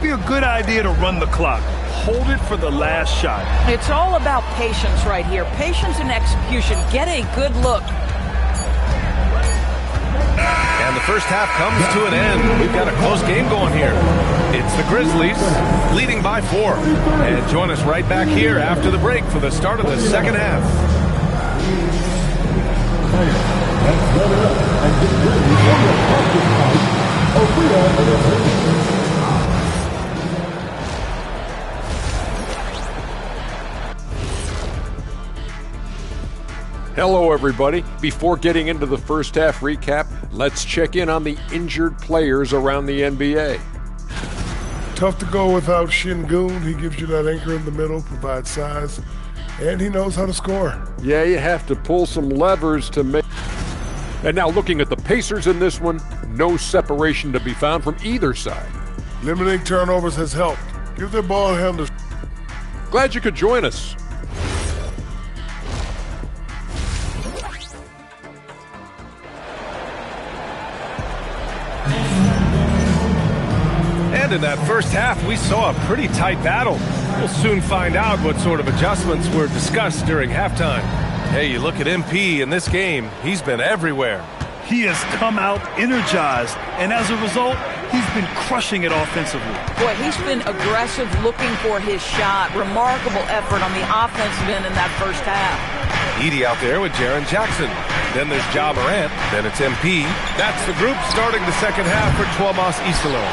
Be a good idea to run the clock. Hold it for the last shot. It's all about patience right here. Patience and execution. Get a good look. And the first half comes to an end. We've got a close game going here. It's the Grizzlies leading by 4. And join us right back here after the break for the start of the second half. Hello, everybody. Before getting into the first half recap, let's check in on the injured players around the NBA. Tough to go without Şengün. He gives you that anchor in the middle, provides size, and he knows how to score. Yeah, you have to pull some levers to make. And now looking at the Pacers in this one, no separation to be found from either side. Limiting turnovers has helped. Give their ball handlers. Glad you could join us. And in that first half, we saw a pretty tight battle. We'll soon find out what sort of adjustments were discussed during halftime. Hey, you look at MP in this game, he's been everywhere. He has come out energized, and as a result, he's been crushing it offensively. Boy, he's been aggressive looking for his shot. Remarkable effort on the offensive end in that first half. Edey out there with Jaren Jackson. Then there's Ja Morant. Then it's MP. That's the group starting the second half for Tuomas Isalo.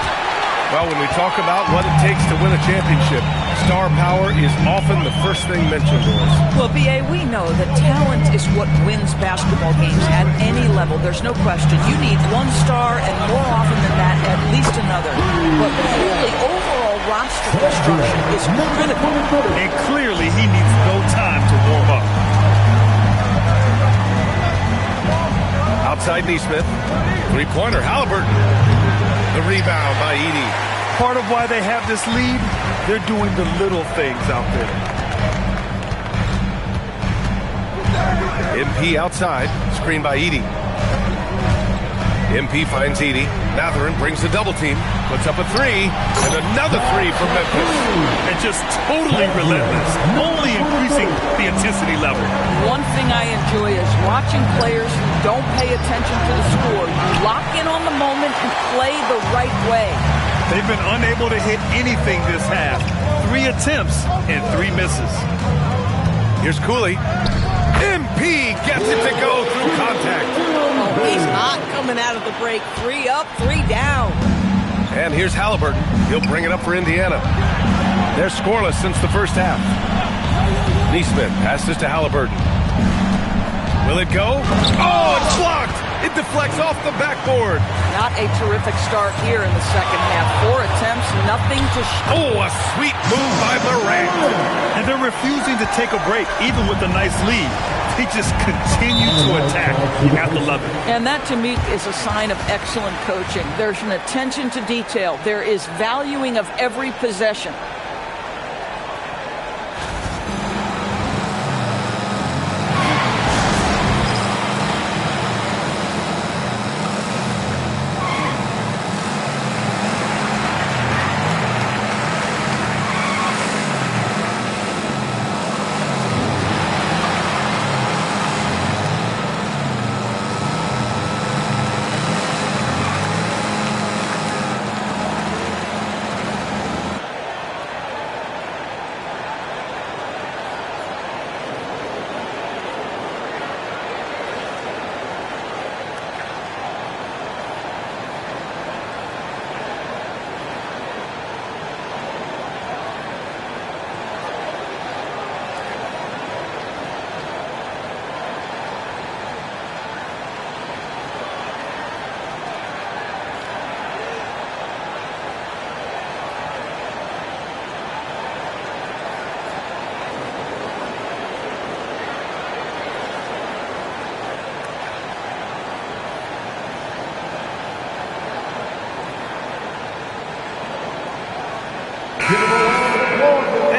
Well, when we talk about what it takes to win a championship, star power is often the first thing mentioned, boys. Well, B.A., we know that talent is what wins basketball games at any level. There's no question. You need one star, and more often than that, at least another. But clearly, overall roster construction is critical. And clearly, he needs no time to warm up. Outside Nesmith. Three-pointer, Halliburton. The rebound by Edey. Part of why they have this lead, they're doing the little things out there. MP outside, screen by Edey. MP finds Edey. Mathurin brings the double team, puts up a three, and another three for Memphis. And just totally relentless, only increasing the intensity level. One thing I enjoy is watching players who don't pay attention to the score. You lock in on the moment and play the right way. They've been unable to hit anything this half. 3 attempts and 3 misses. Here's Cooley. MP gets it to go through contact. Oh, he's hot coming out of the break. 3 up, 3 down. And here's Halliburton. He'll bring it up for Indiana. They're scoreless since the first half. Nesmith passes to Halliburton. Will it go? Oh, it's blocked! It deflects off the backboard. Not a terrific start here in the second half. 4 attempts, nothing to show. Oh, a sweet move by Morant. And they're refusing to take a break, even with a nice lead. They just continue to attack. You have to love it. And that, to me, is a sign of excellent coaching. There's an attention to detail. There is valuing of every possession.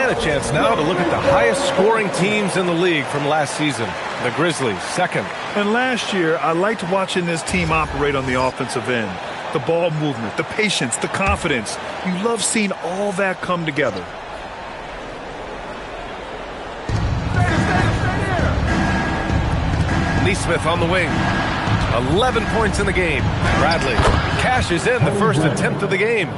And a chance now to look at the highest scoring teams in the league from last season. The Grizzlies, second. And last year, I liked watching this team operate on the offensive end. The ball movement, the patience, the confidence. You love seeing all that come together. Neesmith on the wing. 11 points in the game. Bradley cashes in the first attempt of the game.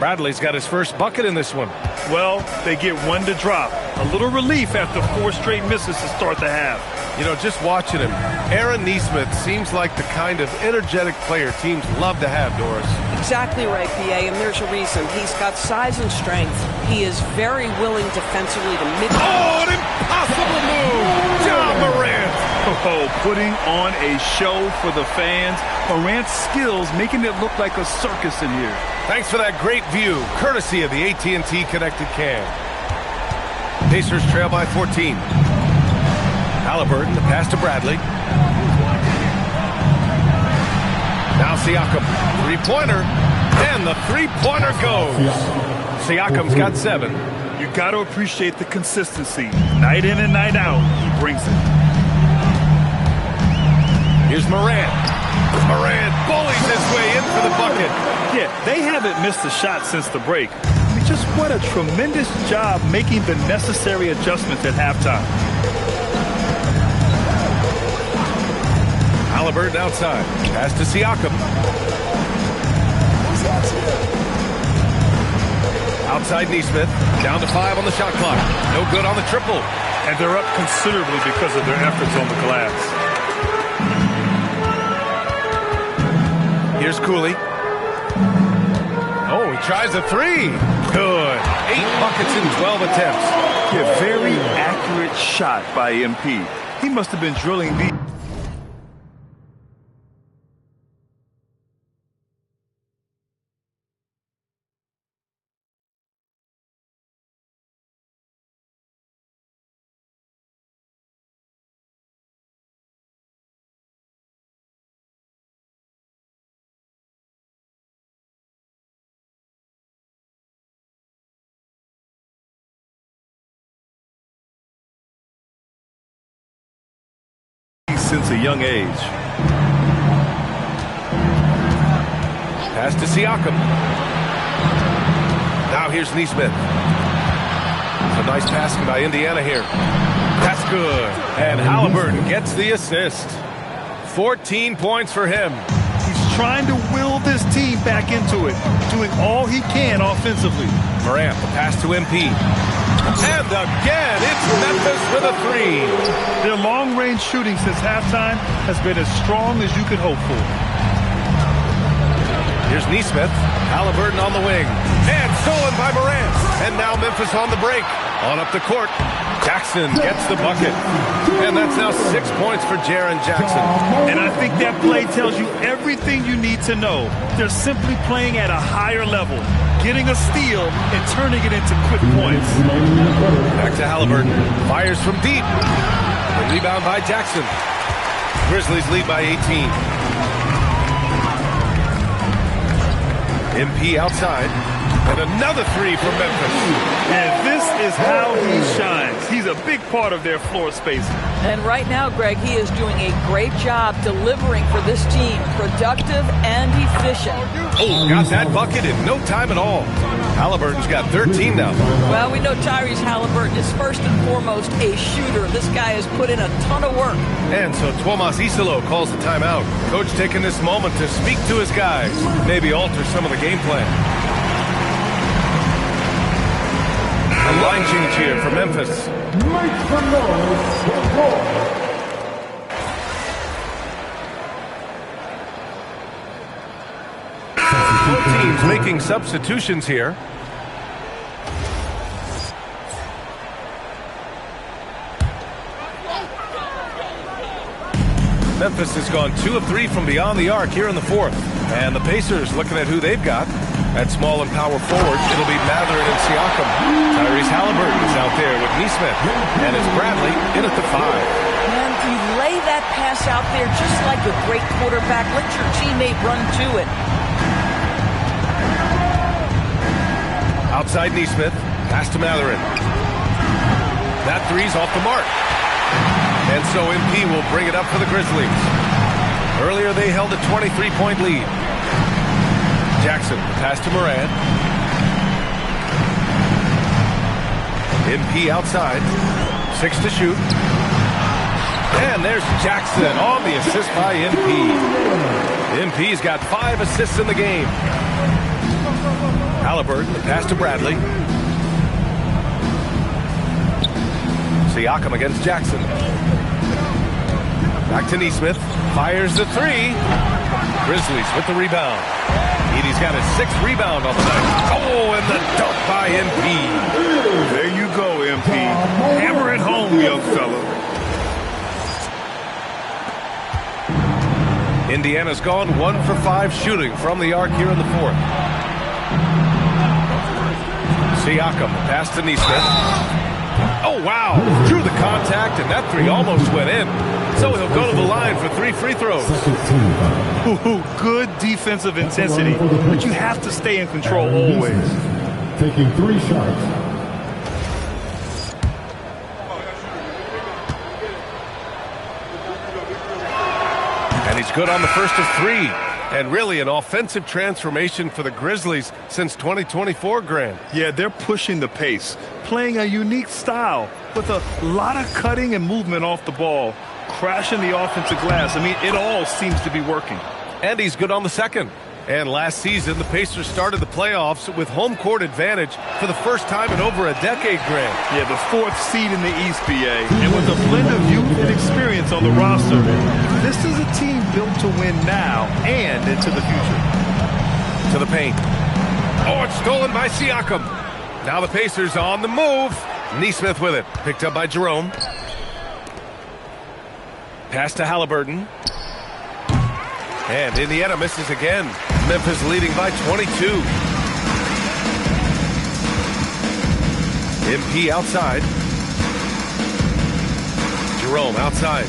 Bradley's got his first bucket in this one. Well, they get one to drop. A little relief after 4 straight misses to start the half. You know, just watching him, Aaron Neesmith seems like the kind of energetic player teams love to have, Doris. Exactly right, PA, and there's a reason. He's got size and strength. He is very willing defensively to mid. Oh, an impossible move! John Morant! Oh, putting on a show for the fans. Morant's skills making it look like a circus in here. Thanks for that great view, courtesy of the AT&T Connected Cam. Pacers trail by 14. Halliburton, the pass to Bradley. Now Siakam, three-pointer, and the three-pointer goes. Siakam's got 7. You got to appreciate the consistency. Night in and night out, he brings it. Here's Morant. Morant bullies his way in for the bucket. Yeah, they haven't missed a shot since the break. I mean, just what a tremendous job making the necessary adjustments at halftime. Halliburton outside. Pass to Siakam. Outside Neesmith. Down to 5 on the shot clock. No good on the triple. And they're up considerably because of their efforts on the glass. Here's Cooley. Oh, he tries a 3. Good. 8 buckets in 12 attempts. Yeah, very accurate shot by MP. He must have been drilling the... since a young age. Pass to Siakam. Now here's Neesmith. It's a nice passing by Indiana here. That's good. And Halliburton gets the assist. 14 points for him. He's trying to will this team back into it, doing all he can offensively. Morant, the pass to MP. And again, it's Memphis with a 3. Their long-range shooting since halftime has been as strong as you could hope for. Here's Neesmith. Halliburton on the wing. And stolen by Morant. And now Memphis on the break. On up the court. Jackson gets the bucket. And that's now 6 points for Jaren Jackson. And I think that play tells you everything you need to know. They're simply playing at a higher level, getting a steal and turning it into quick points. Back to Halliburton. Fires from deep. The rebound by Jackson. Grizzlies lead by 18. MP outside. And another 3 from Memphis. And this is how he shines. He's a big part of their floor spacing. And right now, Greg, he is doing a great job delivering for this team. Productive and efficient. Oh, got that bucket in no time at all. Halliburton's got 13 now. Well, we know Tyrese Halliburton is first and foremost a shooter. This guy has put in a ton of work. And so Tuomas Isalo calls the timeout. Coach taking this moment to speak to his guys. Maybe alter some of the game plan. A line change here for Memphis. Both teams making substitutions here. Memphis has gone 2 of 3 from beyond the arc here in the 4th. And the Pacers looking at who they've got. At small and power forward, it'll be Mathurin and Siakam. Tyrese Halliburton is out there with Neesmith. And it's Bradley in at the 5. Man, you lay that pass out there just like a great quarterback. Let your teammate run to it. Outside Neesmith. Pass to Mathurin. That 3's off the mark. And so MP will bring it up for the Grizzlies. Earlier they held a 23-point lead. Jackson, pass to Morant. MP outside. 6 to shoot. And there's Jackson on the assist by MP. MP's got 5 assists in the game. Halliburton, the pass to Bradley. Siakam against Jackson. Back to Nesmith. Fires the 3. Grizzlies with the rebound. Edey's got his 6th rebound on the night. Oh, and the dunk by MP. There you go, MP. Hammer it home, young fella. Indiana's gone 1 for 5 shooting from the arc here in the 4th. Siakam, pass to Nesmith. Oh, wow. Drew the contact, and that 3 almost went in. So he'll go to the line for 3 free throws. Good defensive intensity, but you have to stay in control always. Taking 3 shots. And he's good on the first of 3. And really an offensive transformation for the Grizzlies since 2024, Grant. Yeah, they're pushing the pace, playing a unique style with a lot of cutting and movement off the ball, crashing the offensive glass. I mean, it all seems to be working. And he's good on the second. And last season, the Pacers started the playoffs with home court advantage for the first time in over a decade, Grant. Yeah, the 4th seed in the East, BA. And with a blend of youth and experience on the roster, this is a team built to win now and into the future. To the paint. Oh, it's stolen by Siakam. Now the Pacers on the move. Nesmith with it. Picked up by Jerome. Pass to Halliburton. And Indiana misses again. Memphis leading by 22. MP outside. Jerome outside.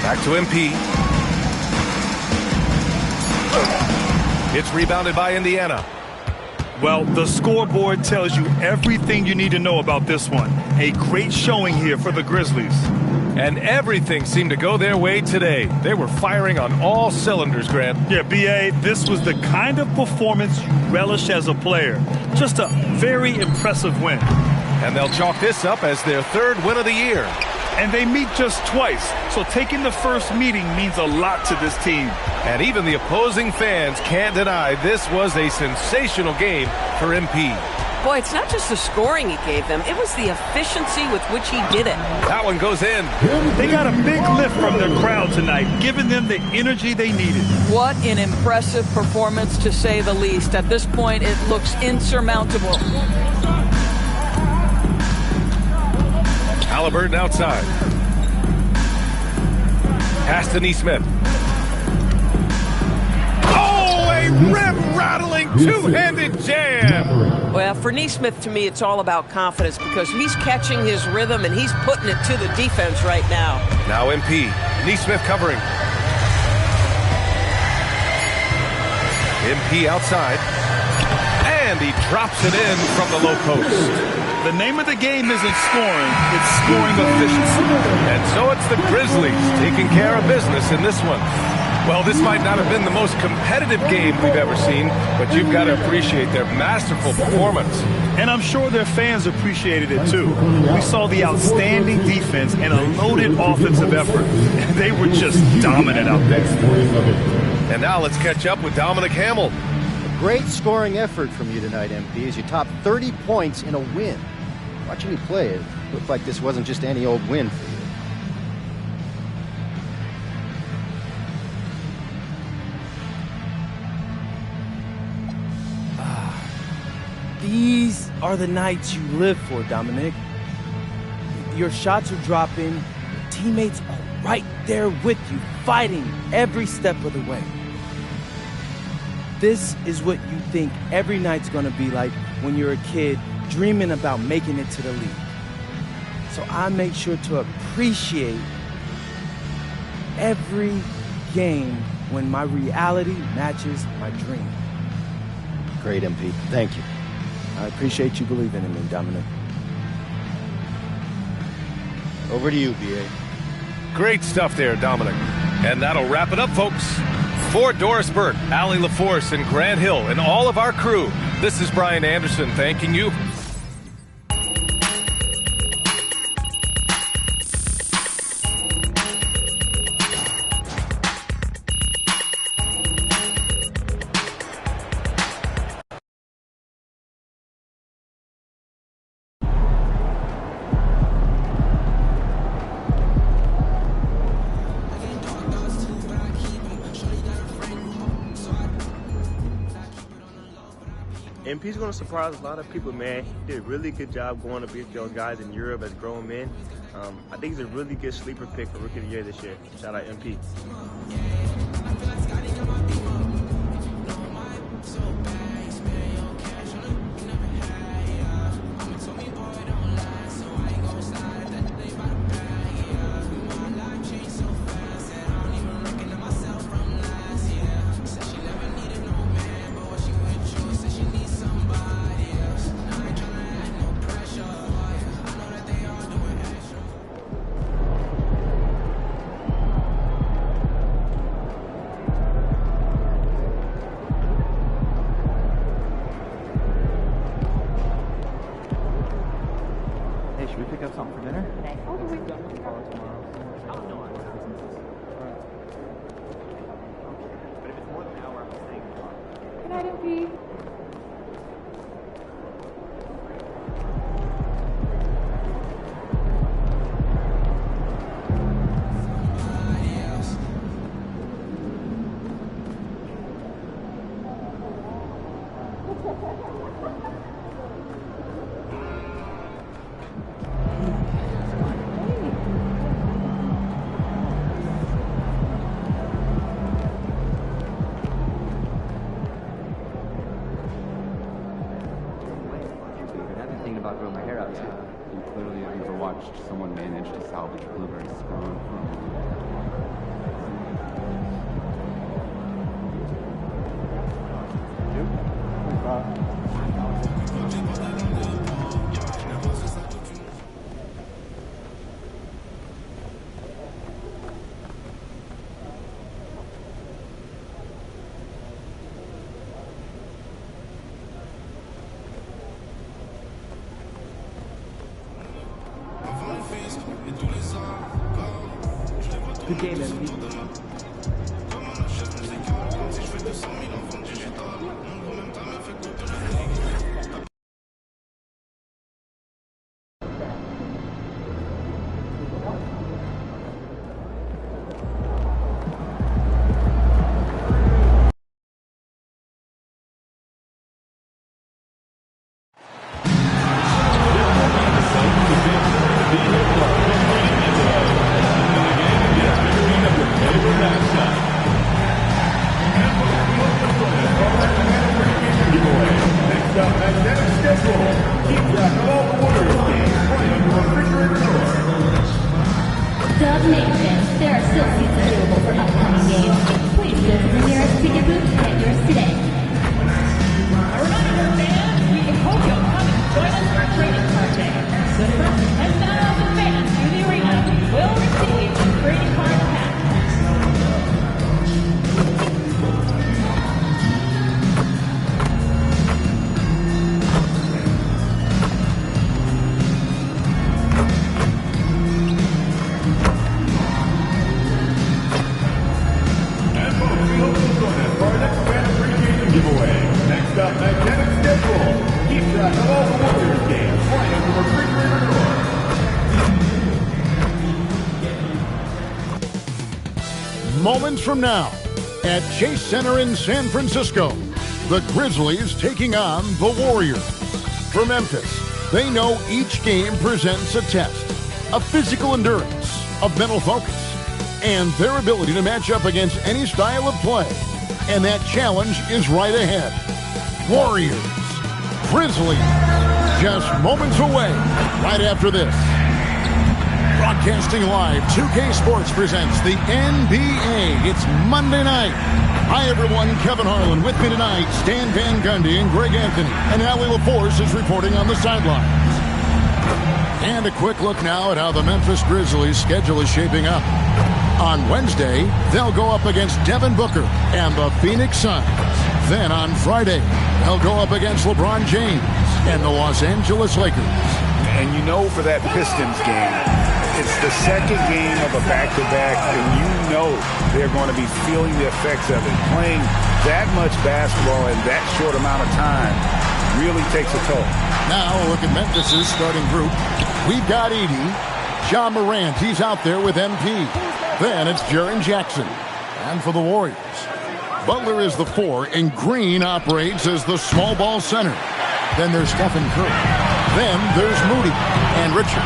Back to MP. It's rebounded by Indiana. Well, the scoreboard tells you everything you need to know about this one. A great showing here for the Grizzlies. And everything seemed to go their way today. They were firing on all cylinders, Grant. Yeah, B.A., this was the kind of performance you relish as a player. Just a very impressive win. And they'll chalk this up as their 3rd win of the year. And they meet just twice, so taking the first meeting means a lot to this team. And even the opposing fans can't deny this was a sensational game for MP. Boy, it's not just the scoring he gave them. It was the efficiency with which he did it. That one goes in. They got a big lift from their crowd tonight, giving them the energy they needed. What an impressive performance, to say the least. At this point, it looks insurmountable. Halliburton outside. Pass to Nesmith. Oh, a rim-rattling two-handed jam. Well, for Nesmith, to me, it's all about confidence because he's catching his rhythm and he's putting it to the defense right now. Now MP. Nesmith covering. MP outside. And he drops it in from the low post. The name of the game isn't scoring, it's scoring efficiency. And so it's the Grizzlies taking care of business in this one. Well, this might not have been the most competitive game we've ever seen, but you've got to appreciate their masterful performance. And I'm sure their fans appreciated it too. We saw the outstanding defense and a loaded offensive effort. They were just dominant out there. And now let's catch up with Dominic Hamill. Great scoring effort from you tonight, MP, as you topped 30 points in a win. Watching you play, it looked like this wasn't just any old win for you. These are the nights you live for, Dominic. Your shots are dropping, your teammates are right there with you, fighting every step of the way. This is what you think every night's gonna be like when you're a kid dreaming about making it to the league. So I make sure to appreciate every game when my reality matches my dream. Great, MP. Thank you. I appreciate you believing in me, Dominic. Over to you, B.A. Great stuff there, Dominic. And that'll wrap it up, folks. For Doris Burke, Allie LaForce, and Grant Hill, and all of our crew, this is Brian Anderson thanking you. MP's going to surprise a lot of people, man. He did a really good job going up against those guys in Europe as grown men. I think he's a really good sleeper pick for Rookie of the Year this year. Shout out MP. Should we pick up something for dinner? But if it's more than an hour, I'm staying. Good night, MP. About growing my hair out. You clearly have never watched someone manage to salvage blueberry spawn Good game, MVP. Dub Nation, there are still seats available for upcoming games. Please go to the nearest ticket booth and get yours today. A reminder, fans, we hope you'll come and join us for Trading Card Day. The first 10,000 fans through the arena will receive a trading card pack. Moments from now, at Chase Center in San Francisco, the Grizzlies taking on the Warriors. For Memphis, they know each game presents a test of physical endurance, of mental focus, and their ability to match up against any style of play. And that challenge is right ahead. Warriors, Grizzlies, just moments away right after this. Broadcasting live, 2K Sports presents the NBA. It's Monday night. Hi, everyone. Kevin Harlan with me tonight. Stan Van Gundy and Greg Anthony. And Allie LaForce is reporting on the sidelines. And a quick look now at how the Memphis Grizzlies schedule is shaping up. On Wednesday, they'll go up against Devin Booker and the Phoenix Suns. Then on Friday, they'll go up against LeBron James and the Los Angeles Lakers. And you know for that Pistons game, it's the second game of a back-to-back, and you know they're going to be feeling the effects of it. Playing that much basketball in that short amount of time really takes a toll. Now look at Memphis's starting group. We've got Edey, Ja Morant, he's out there with MP. Then it's Jaren Jackson. And for the Warriors, Butler is the 4, and Green operates as the small ball center. Then there's Stephen Curry. Then there's Moody and Richard.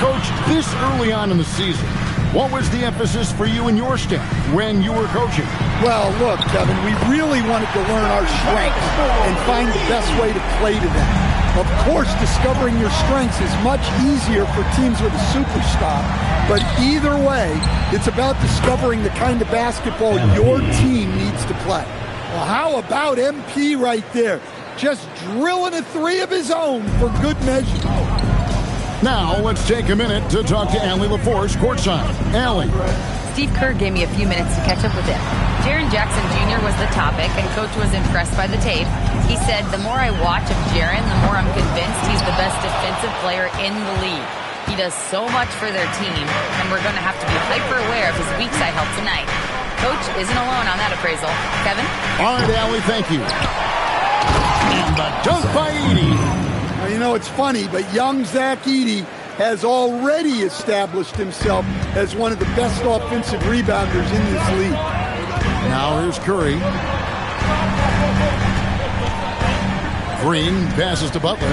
Coach, this early on in the season, what was the emphasis for you and your staff when you were coaching? Well, look, Kevin, we really wanted to learn our strengths and find the best way to play to them. Of course, discovering your strengths is much easier for teams with a superstar. But either way, it's about discovering the kind of basketball your team needs to play. Well, how about MP right there? Just drilling a 3 of his own for good measure. Now, let's take a minute to talk to Allie LaForce courtside. Allie. Steve Kerr gave me a few minutes to catch up with him. Jaren Jackson Jr. was the topic, and Coach was impressed by the tape. He said, the more I watch of Jaren, the more I'm convinced he's the best defensive player in the league. He does so much for their team, and we're going to have to be hyper-aware of his weak side help tonight. Coach isn't alone on that appraisal. Kevin? All right, Allie, thank you. And the dunk by Edey. Well, you know, it's funny, but young Zach Edey has already established himself as one of the best offensive rebounders in this league. Now here's Curry. Green passes to Butler.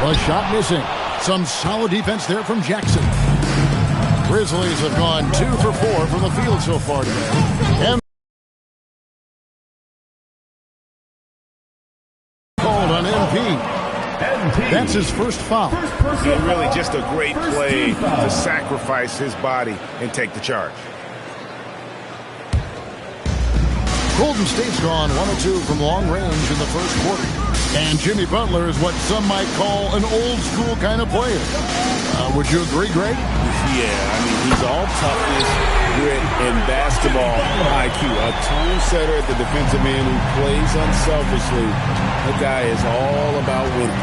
A shot missing. Some solid defense there from Jackson. Grizzlies have gone 2 for 4 from the field so far today. And called on MP. That's his first foul. And really just a great play to sacrifice his body and take the charge. Golden State's gone 1 of 2 from long range in the first quarter. And Jimmy Butler is what some might call an old-school kind of player. Would you agree, Greg? Yeah, I mean, he's all toughness, grit, and basketball IQ. A tone setter at the defensive end who plays unselfishly. The guy is all about winning.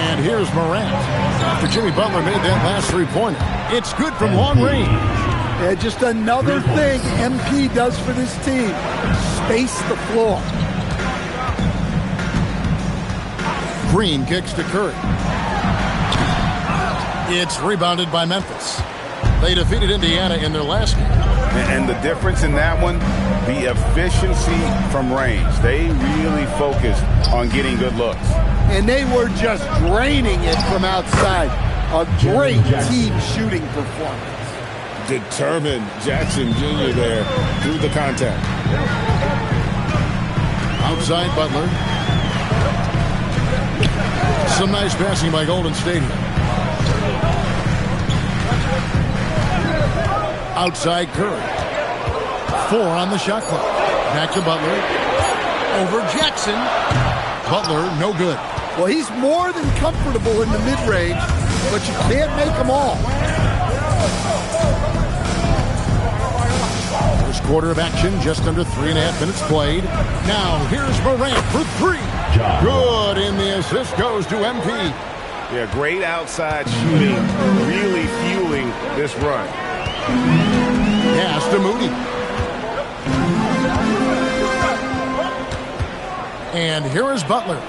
And here's Morant. After Jimmy Butler made that last three-pointer, it's good from long range. Yeah, just another thing MP does for this team. Space the floor. Green kicks to Curry. It's rebounded by Memphis. They defeated Indiana in their last game. And the difference in that one, the efficiency from range. They really focused on getting good looks. And they were just draining it from outside. A great team shooting performance. Determined Jackson Jr. there through the contact. Outside Butler. Some nice passing by Golden State. Outside Curry. 4 on the shot clock. Back to Butler. Over Jackson. Butler, no good. Well, he's more than comfortable in the mid-range, but you can't make them all. First quarter of action, just under 3.5 minutes played. Now, here's Morant for 3. Good, and the assist goes to MP. Yeah, great outside shooting, really fueling this run. Pass to Moody. And here is Butler.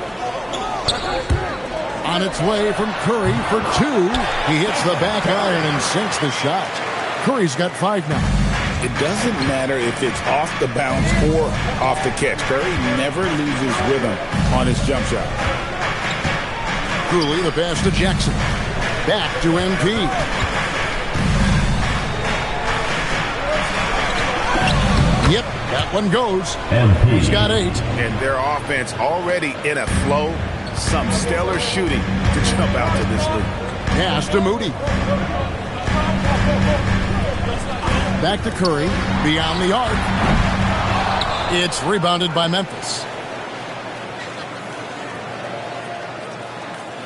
On its way from Curry for 2. He hits the back iron and sinks the shot. Curry's got 5 now. It doesn't matter if it's off the bounce or off the catch. Curry never loses rhythm on his jump shot. Cooley, the pass to Jackson. Back to MP. Yep, that one goes. MP. He's got 8. And their offense already in a flow. Some stellar shooting to jump out to this league. Pass to Moody. Back to Curry, beyond the arc. It's rebounded by Memphis.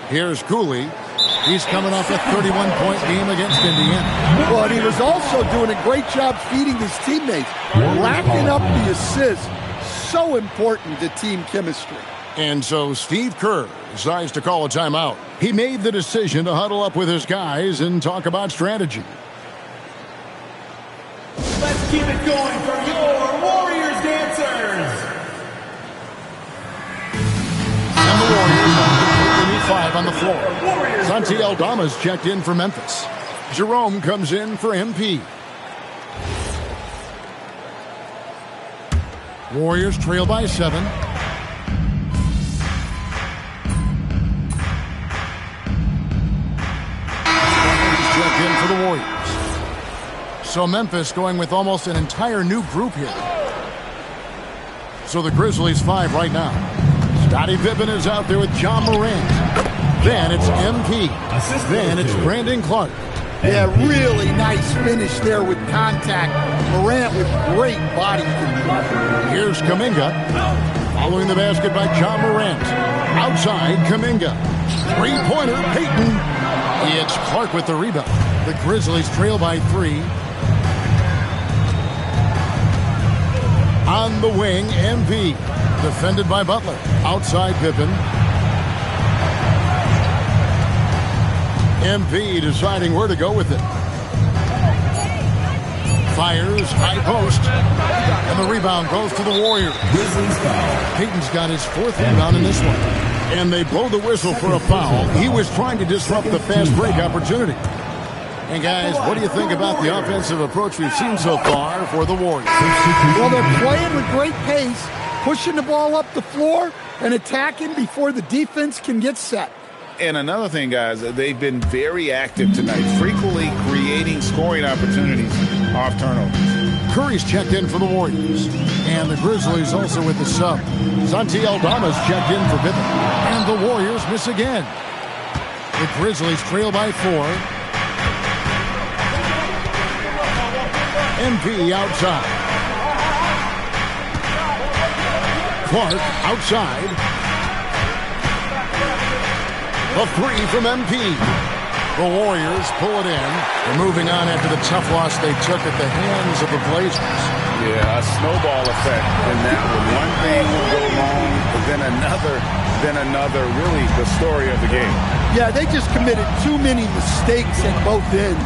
Here's Cooley. He's coming off a 31-point game against Indiana. Well, and he was also doing a great job feeding his teammates, racking up the assists. So important to team chemistry. And so Steve Kerr decides to call a timeout. He made the decision to huddle up with his guys and talk about strategy. Let's keep it going for your Warriors dancers. And the Warriors have completely new 5 on the floor. Santi Aldama's checked in for Memphis. Jerome comes in for MP. Warriors trail by 7. Checked in for the Warriors. So Memphis going with almost an entire new group here. So the Grizzlies 5 right now. Scottie Pippen is out there with John Morant. Then it's MP. Then it's Brandon Clark. Yeah, really nice finish there with contact. Morant with great body control. Here's Kuminga. Following the basket by John Morant. Outside, Kuminga. Three-pointer, Payton. It's Clark with the rebound. The Grizzlies trail by 3. On the wing, MP. Defended by Butler. Outside, Pippen. MP deciding where to go with it. Fires, high post. And the rebound goes to the Warriors. Payton's got his 4th rebound in this one. And they blow the whistle for a foul. He was trying to disrupt the fast break opportunity. And guys, what do you think about the offensive approach we've seen so far for the Warriors? Well, they're playing with great pace, pushing the ball up the floor and attacking before the defense can get set. And another thing, guys, they've been very active tonight, frequently creating scoring opportunities off turnovers. Curry's checked in for the Warriors. And the Grizzlies also with the sub. Santi Aldama's checked in for Pippen. And the Warriors miss again. The Grizzlies trail by 4. MP outside. Clark outside. The 3 from MP. The Warriors pull it in. They're moving on after the tough loss they took at the hands of the Blazers. Yeah, a snowball effect in that one. One thing will go wrong, but then another, really the story of the game. Yeah, they just committed too many mistakes at both ends.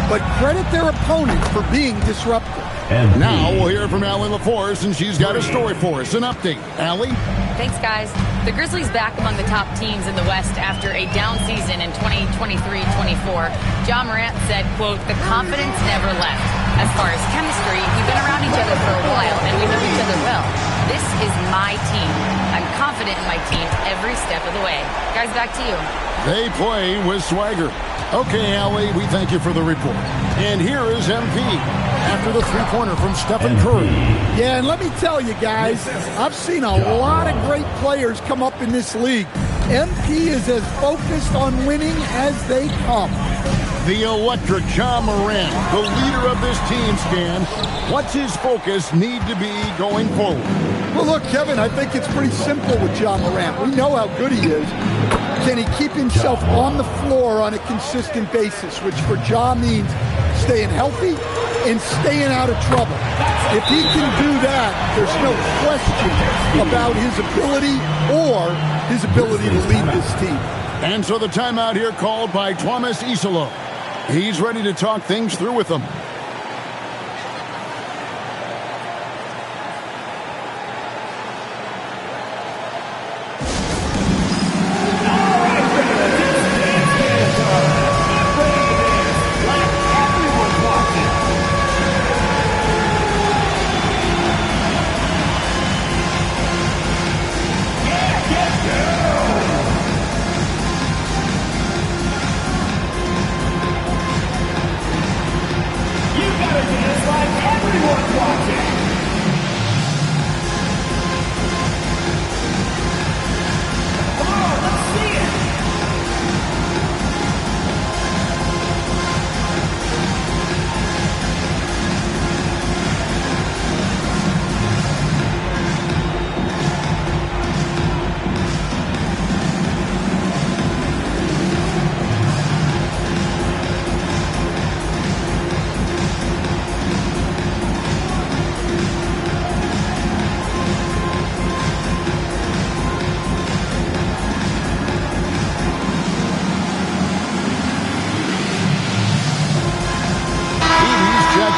But credit their opponent for being disruptive. And now we'll hear from Allie LaForce, and she's got a story for us. An update. Allie? Thanks, guys. The Grizzlies back among the top teams in the West after a down season in 2023-24. John Morant said, quote, "The confidence never left. As far as chemistry, we've been around each other for a while, and we know each other well. This is my team. I'm confident in my team every step of the way." Guys, back to you. They play with swagger. Okay, Allie, we thank you for the report. And here is MP after the 3-pointer from Stephen Curry. Yeah, and let me tell you guys, I've seen a lot of great players come up in this league. MP is as focused on winning as they come. The electric John Morant, the leader of this team, Stan. What's his focus need to be going forward? Well, look, Kevin, I think it's pretty simple with John Morant. We know how good he is. Can he keep himself on the floor on a consistent basis, which for John means staying healthy and staying out of trouble. If he can do that, there's no question about his ability or his ability to lead this team. And so the timeout here called by Thomas Isolo. He's ready to talk things through with them.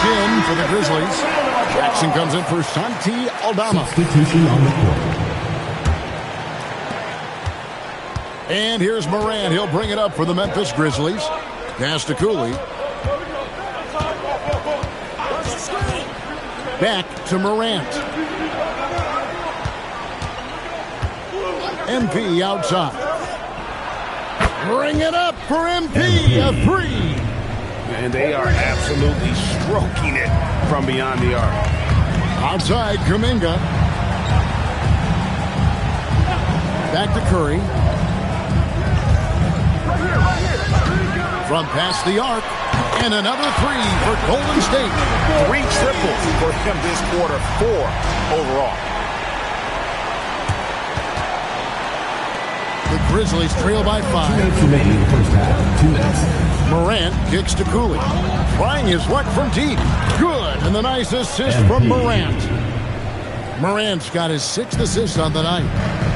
in for the Grizzlies. Jackson comes in for Santi Aldama. Substitution on the court. And here's Morant. He'll bring it up for the Memphis Grizzlies. Pass to Cooley. Back to Morant. MP outside. Bring it up for MP. A three. And they are absolutely stroking it from beyond the arc. Outside, Kuminga. Back to Curry. From past the arc. And another three for Golden State. 3 triples for him this quarter, 4 overall. The Grizzlies trail by 5. 2 minutes remaining in the first half. 2 minutes. Morant kicks to Cooley. Trying his luck from deep. Good. And the nice assist from Morant. Morant's got his 6th assist on the night.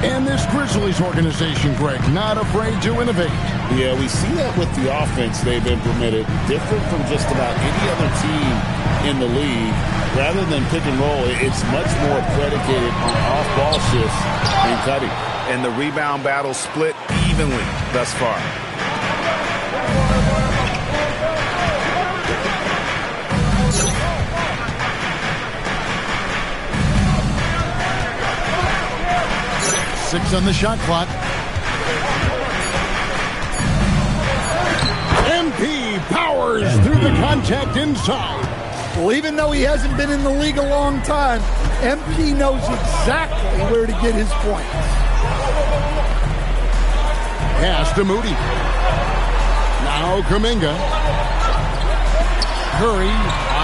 And this Grizzlies organization, Greg, not afraid to innovate. Yeah, we see that with the offense they've implemented. Different from just about any other team in the league. Rather than pick and roll, it's much more predicated on off-ball shifts and cutting. And the rebound battle split evenly thus far. Six on the shot clock. MP powers through the contact inside. Well, even though he hasn't been in the league a long time, MP knows exactly where to get his points. Pass to Moody. Now Kuminga. Curry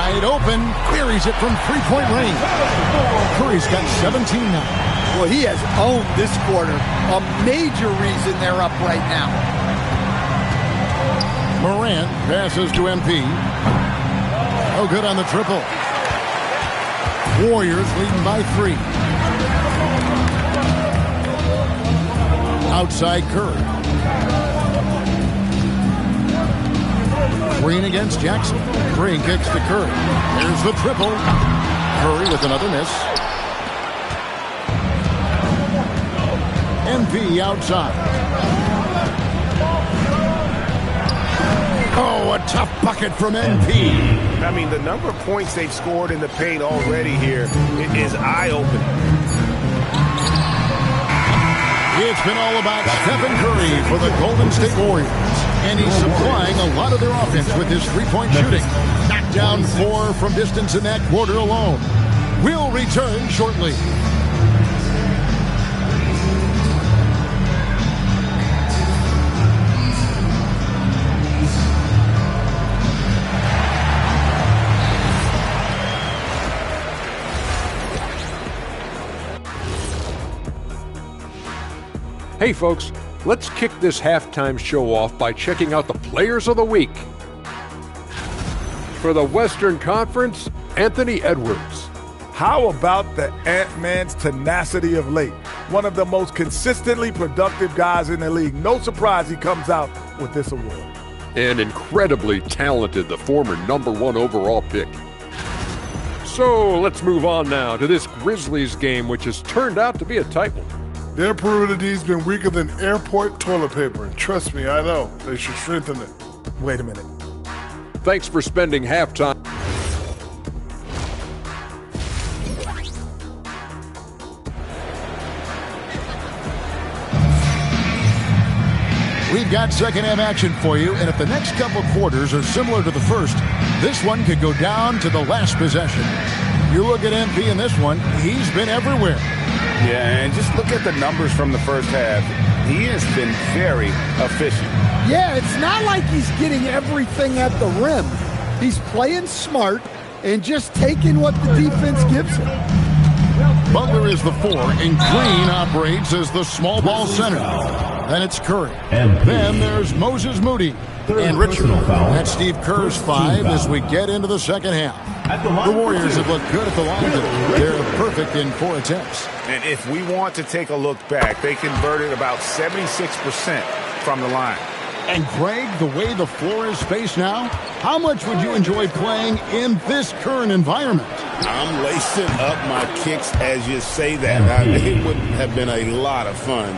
wide open. Buries it from three-point range. Curry's got 17 now. Well, he has owned this quarter. A major reason they're up right now. Morant passes to MP. Oh, good on the triple. Warriors leading by 3. Outside Curry. Green against Jackson. Green kicks to Curry. There's the triple. Curry with another miss. MP outside. Oh, a tough bucket from MP. I mean, the number of points they've scored in the paint already here is eye-opening. It's been all about Stephen Curry for the Golden State Warriors. And he's supplying a lot of their offense with his three-point shooting. Knocked down 4 from distance in that quarter alone. We'll return shortly. Hey folks, let's kick this halftime show off by checking out the Players of the Week. For the Western Conference, Anthony Edwards. How about the Ant-Man's tenacity of late? One of the most consistently productive guys in the league. No surprise he comes out with this award. And incredibly talented, the former #1 overall pick. So let's move on now to this Grizzlies game, which has turned out to be a tight one. Their perimeter D's been weaker than airport toilet paper, and trust me, I know. They should strengthen it. Wait a minute. Thanks for spending halftime. We've got second half action for you, and if the next couple quarters are similar to the first, this one could go down to the last possession. You look at MP in this one, he's been everywhere. Yeah, and just look at the numbers from the first half. He has been very efficient. Yeah, it's not like he's getting everything at the rim. He's playing smart and just taking what the defense gives him. Butler is the 4, and Green operates as the small ball center. Then it's Curry. Then there's Moses Moody. And Richard. That's Steve Kerr's 5 as we get into the second half. The Warriors have looked good at the line today. They're perfect in 4 attempts. And if we want to take a look back, they converted about 76% from the line. And Greg, the way the floor is spaced now, how much would you enjoy playing in this current environment? I'm lacing up my kicks as you say that. It would have been a lot of fun.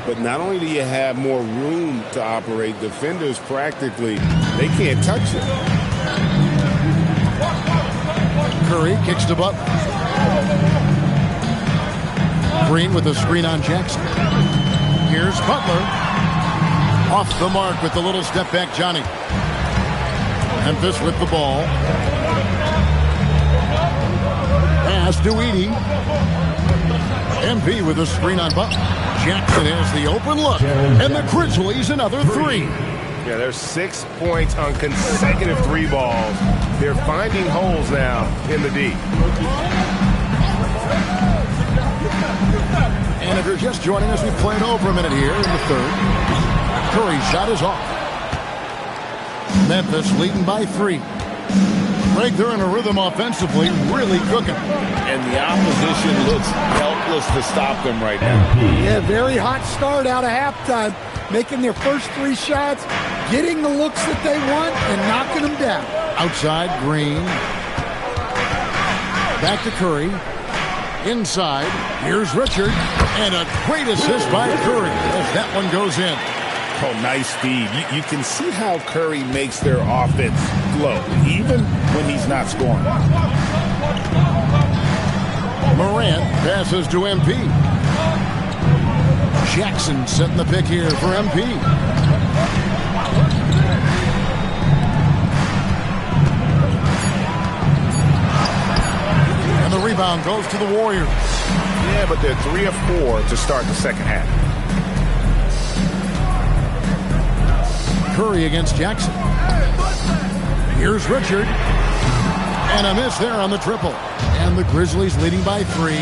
But not only do you have more room to operate, defenders practically, they can't touch it. Curry kicks to Butler. Green with a screen on Jackson. Here's Butler. Off the mark with the little step back, Johnny. Memphis with the ball. Pass to Edey. MP with a screen on Butler. Jackson has the open look. And the Grizzlies another three. Yeah, there's 6 points on consecutive three balls. They're finding holes now in the D. And if you're just joining us, we've played over a minute here in the third. Curry's shot is off. Memphis leading by 3. Greg, they're in a rhythm offensively, really cooking. And the opposition looks helpless to stop them right now. Yeah, very hot start out of halftime. Making their first 3 shots, getting the looks that they want, and knocking them down. Outside, Green. Back to Curry. Inside, here's Richard. And a great assist by Curry as that one goes in. Oh, nice speed. You can see how Curry makes their offense flow, even when he's not scoring. Morant passes to MP. Jackson setting the pick here for MP. And the rebound goes to the Warriors. Yeah, but they're 3 of 4 to start the second half. Curry against Jackson. Here's Richard. And a miss there on the triple. And the Grizzlies leading by 3.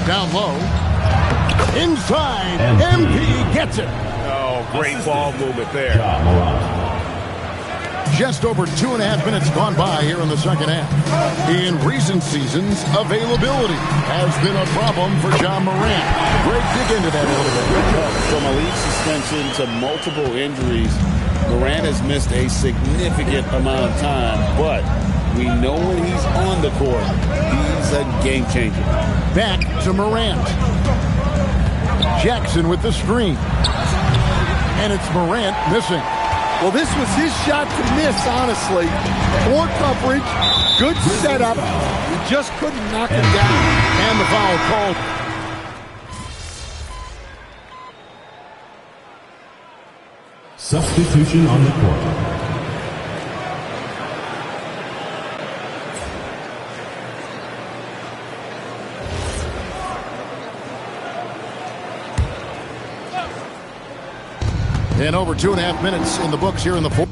Down low. Inside. MP gets it. Oh, great ball movement there. Just over 2.5 minutes gone by here in the second half. In recent seasons, availability has been a problem for John Morant. Greg, dig into that a little bit. From a league suspension to multiple injuries, Morant has missed a significant amount of time, but we know when he's on the court, he's a game changer. Back to Morant. Jackson with the screen. And it's Morant missing. Well, this was his shot to miss, honestly. Poor coverage, good setup. He just couldn't knock him down. And the foul called. Substitution on the court. And over 2.5 minutes in the books here in the fourth.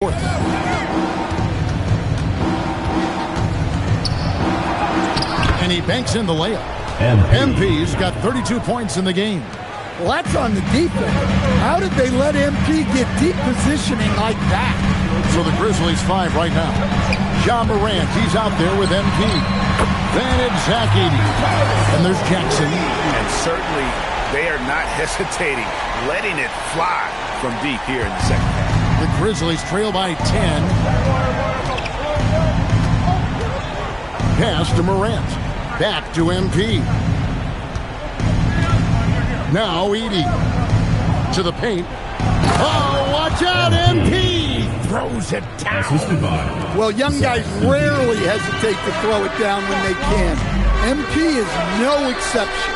And he banks in the layup. MP's got 32 points in the game. Well, that's on the defense. How did they let MP get deep positioning like that? So the Grizzlies 5 right now. Ja Morant, he's out there with MP. Then it's Zach Edey. And there's Jackson. And certainly they are not hesitating, letting it fly from deep here in the second half. The Grizzlies trail by 10. Pass to Morant. Back to MP. Now Edey. To the paint. Oh, watch out, MP! Throws it down. Well, young guys rarely hesitate to throw it down when they can. MP is no exception.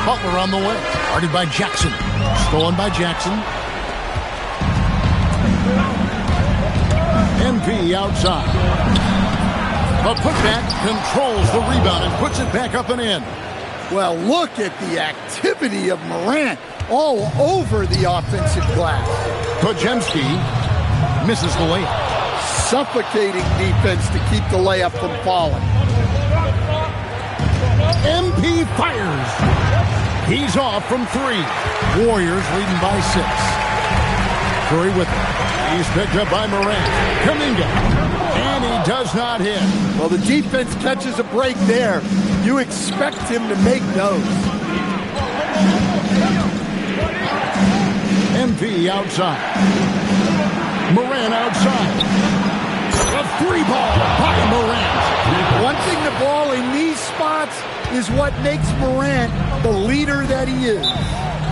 Butler on the way. Guarded by Jackson. Stolen by Jackson. MP outside. A putback controls the rebound and puts it back up and in. Well, look at the activity of Morant all over the offensive glass. Podziemski misses the layup. Suffocating defense to keep the layup from falling. MP fires. He's off from 3. Warriors leading by 6. Curry with it. He's picked up by Morant. Kuminga. And he does not hit. Well, the defense catches a break there. You expect him to make those. MP outside. Morant outside. A 3-ball by Morant. One thing to ball in these spots is what makes Morant the leader that he is.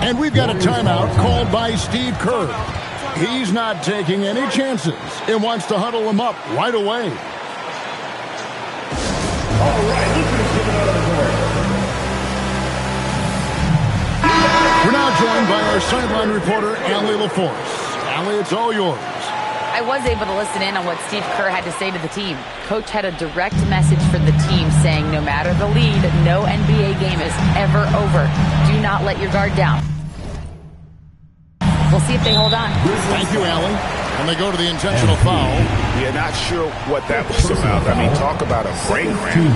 And we've got a timeout called by Steve Kerr. He's not taking any chances. He wants to huddle him up right away. All right, we're now joined by our sideline reporter, Allie LaForce. Allie, it's all yours. I was able to listen in on what Steve Kerr had to say to the team. Coach had a direct message for the team saying no matter the lead, no NBA game is ever over. Do not let your guard down. We'll see if they hold on. Thank you, Allie. And they go to the intentional foul. Yeah, not sure what that was about. I mean, talk about a brain cramp.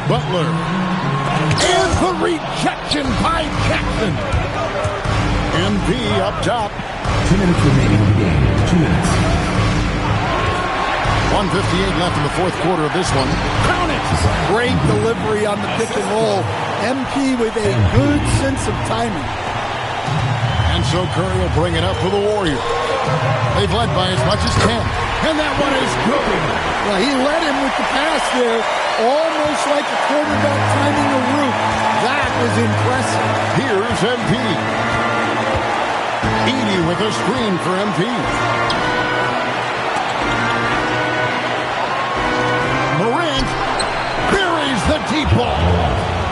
Butler. And the rejection by Jackson. MP up top. 2 minutes remaining in the game. 2 minutes. 1:58 left in the fourth quarter of this one. Count it! Great delivery on the pick and roll. MP with a good sense of timing. And so Curry will bring it up for the Warriors. They've led by as much as 10. And that one is good. Well, he led him with the pass there, almost like a quarterback timing a route. That was impressive. Here's MP. Edey with a screen for MP. Morant buries the deep ball.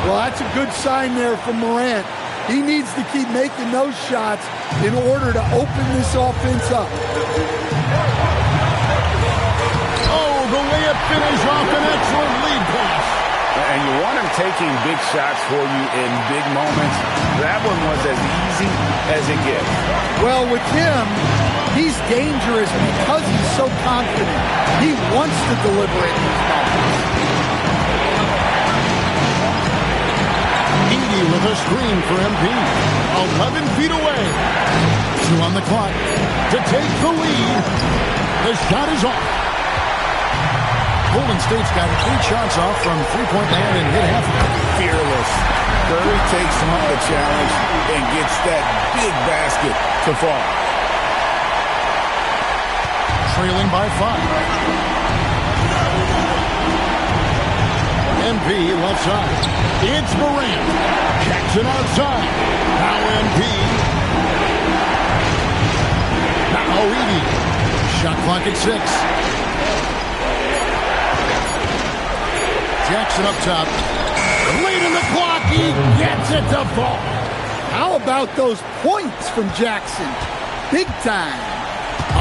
Well, that's a good sign there from Morant. He needs to keep making those shots in order to open this offense up. Oh, the layup finish off an excellent lead pass. And you want him taking big shots for you in big moments. That one was as easy as it gets. Well, with him, he's dangerous because he's so confident. He wants to deliver in these moments. Edey with a screen for MP. 11 feet away. 2 on the clock to take the lead. The shot is off. Golden State's got 8 shots off from three-point land and hit half of it. Fearless. Curry takes on the challenge and gets that big basket to fall. Trailing by 5. MP left side. It's Morant. Jackson outside. Now MP. Now Edey. Shot clock at 6. Jackson up top. Late in the clock. He gets it to fall. How about those points from Jackson? Big time.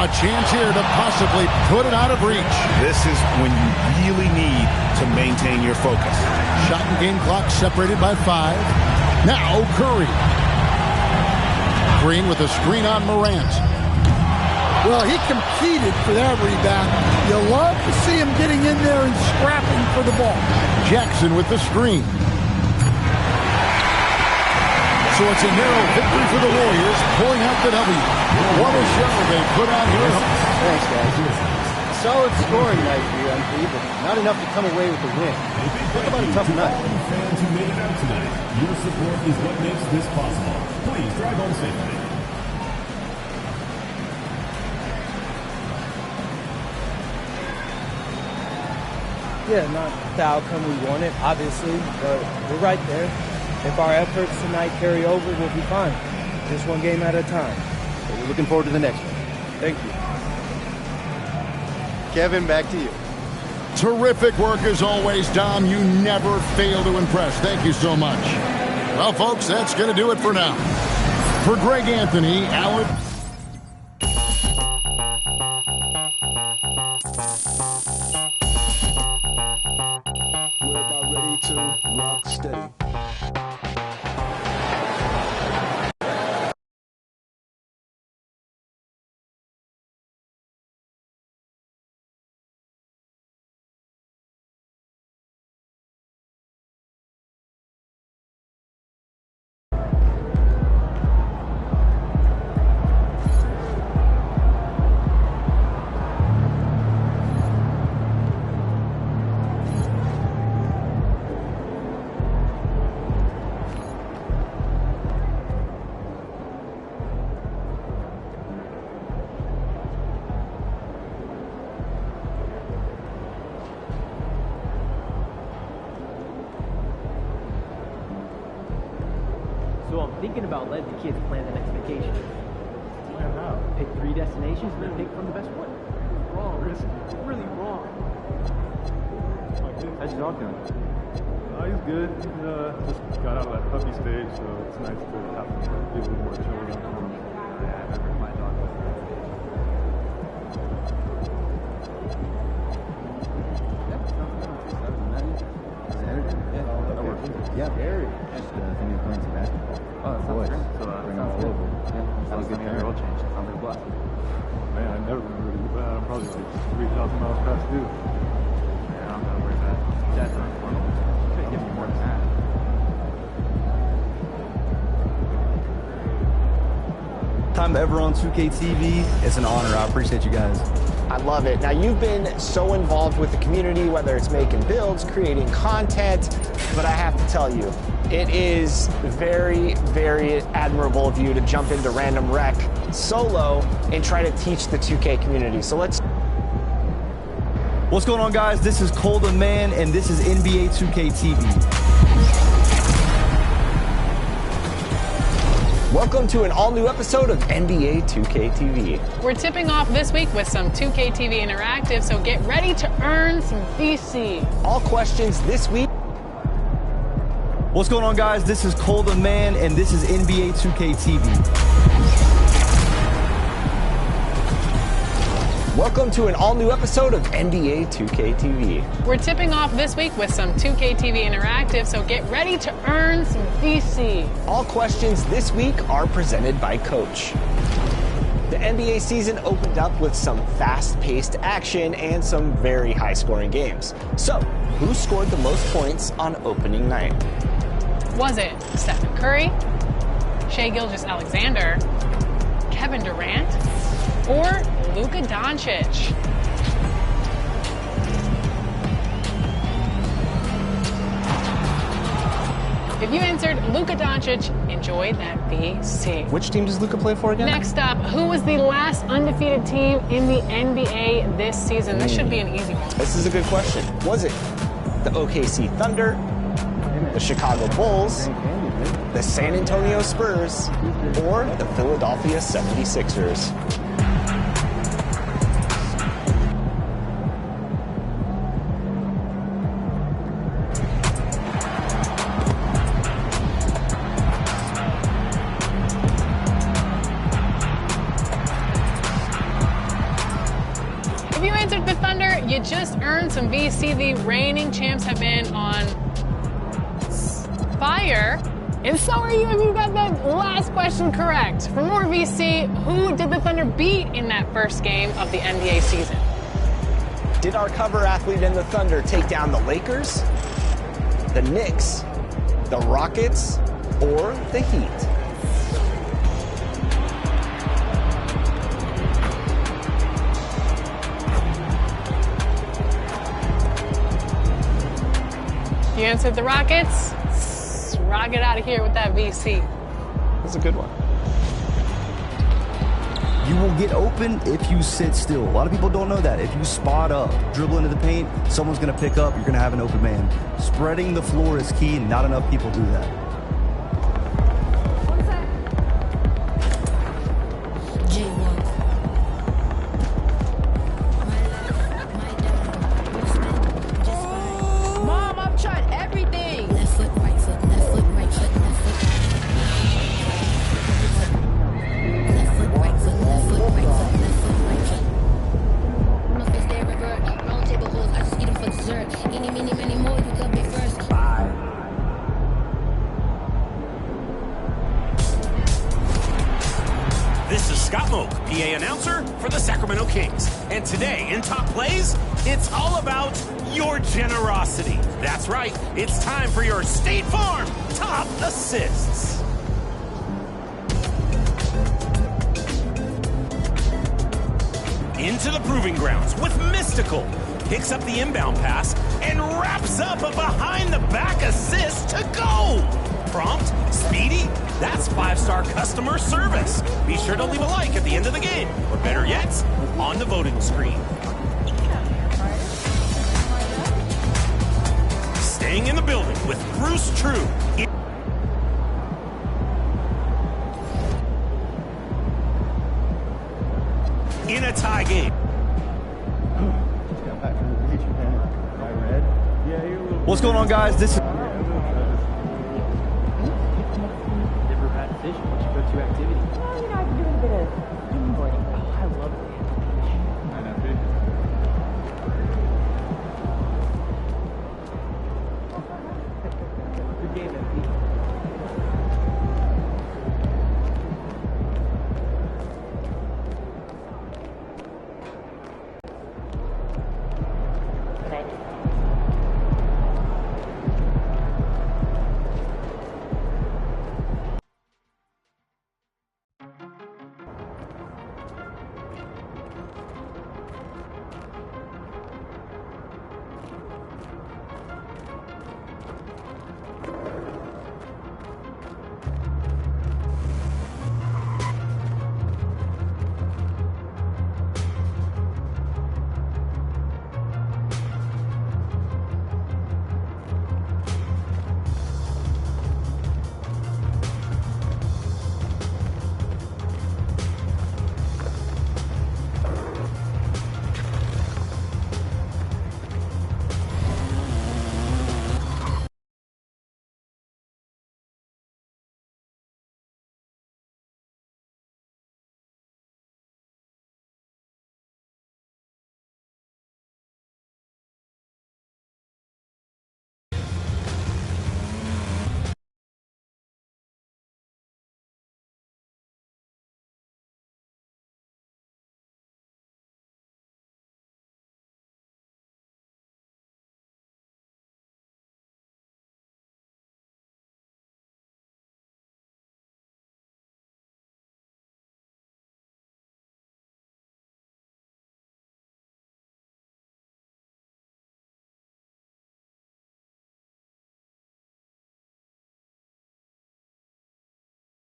A chance here to possibly put it out of reach. This is when you really need to maintain your focus. Shot and game clock separated by 5. Now Curry. Green with a screen on Morant. Well, he competed for that rebound. You love to see him getting in there and scrapping for the ball. Jackson with the screen. So it's a narrow victory for the Warriors, pulling out the W. What a show they put on here. Thanks, guys. Solid scoring night for you, MP, but not enough to come away with the win. Talk about a tough night. Fans who made it out tonight, your support is what makes this possible. Please drive home safely. Yeah, not the outcome we wanted, obviously, but we're right there. If our efforts tonight carry over, we'll be fine. Just one game at a time. So we're looking forward to the next one. Thank you. Kevin, back to you. Terrific work as always, Dom. You never fail to impress. Thank you so much. Well, folks, that's going to do it for now. For Greg Anthony, Alec... We're about ready to rock steady. So I'm thinking about letting the kids plan the next vacation. Plan how? Pick 3 destinations and then pick from the best one. Wrong, Chris. It's really wrong. How's your dog doing? He's good. Just got out of that puppy stage, so it's nice to have him be a little more chill around home. Yeah, I remember my dog was Yeah, very. Just thinking of playing some basketball. Oh, that sounds great. So, bring sounds all good. over. Yeah, sounds good. Your oil change. Sounds like a blast. Man, I never been really bad. I'm probably like 3,000 miles past due. Yeah, I'm not worried about it. Dad's not for me. Could give me more than that. Time ever on 2K TV. It's an honor. I appreciate you guys. I love it. Now, you've been so involved with the community, whether it's making builds, creating content, but I have to tell you, it is very, very admirable of you to jump into Random Rec solo and try to teach the 2K community. So let's... What's going on, guys? This is Cole the Man, and this is NBA 2K TV. Welcome to an all-new episode of NBA 2K TV. We're tipping off this week with some 2K TV Interactive, so get ready to earn some VC. All questions this week. What's going on, guys? This is Cole the Man, and this is NBA 2K TV. Welcome to an all-new episode of NBA 2K TV. We're tipping off this week with some 2K TV Interactive, so get ready to earn some VC. All questions this week are presented by Coach. The NBA season opened up with some fast-paced action and some very high-scoring games. So, who scored the most points on opening night? Was it Stephen Curry, Shai Gilgeous-Alexander, Kevin Durant, or Luka Doncic? If you answered Luka Doncic, enjoy that VC. Which team does Luka play for again? Next up, who was the last undefeated team in the NBA this season? This should be an easy one. This is a good question. Was it the OKC Thunder, the Chicago Bulls, the San Antonio Spurs, or the Philadelphia 76ers? If you answered the Thunder, you just earned some VC. The reigning champs have been on fire, And so are you if you got that last question correct. For more VC, who did the Thunder beat in that first game of the NBA season? Did our cover athlete in the Thunder take down the Lakers, the Knicks, the Rockets, or the Heat? You answered the Rockets. Let's rock it out of here with that VC. That's a good one. You will get open if you sit still. A lot of people don't know that. If you spot up, dribble into the paint, someone's going to pick up, you're going to have an open man. Spreading the floor is key, and not enough people do that. Mom, I've tried everything. Left foot, right foot, left foot, right foot, left foot. Left foot, right foot, left foot, right foot, left foot, right foot. No face there, revert. Round table holes, I just eat them for dessert. Eeny, meeny, many more, you could be first. This is Scott Moak, PA announcer for the Sacramento Kings. And today in Top Plays, it's all about your generosity. That's right, it's time for your State Farm Top Assists. Into the proving grounds with Mystical. Picks up the inbound pass and wraps up a behind-the-back assist to go. Prompt, speedy, that's 5-star customer service. Be sure to leave a like at the end of the game, or better yet, on the voting screen. Staying in the building with Bruce True. In a tie game. What's going on, guys? This is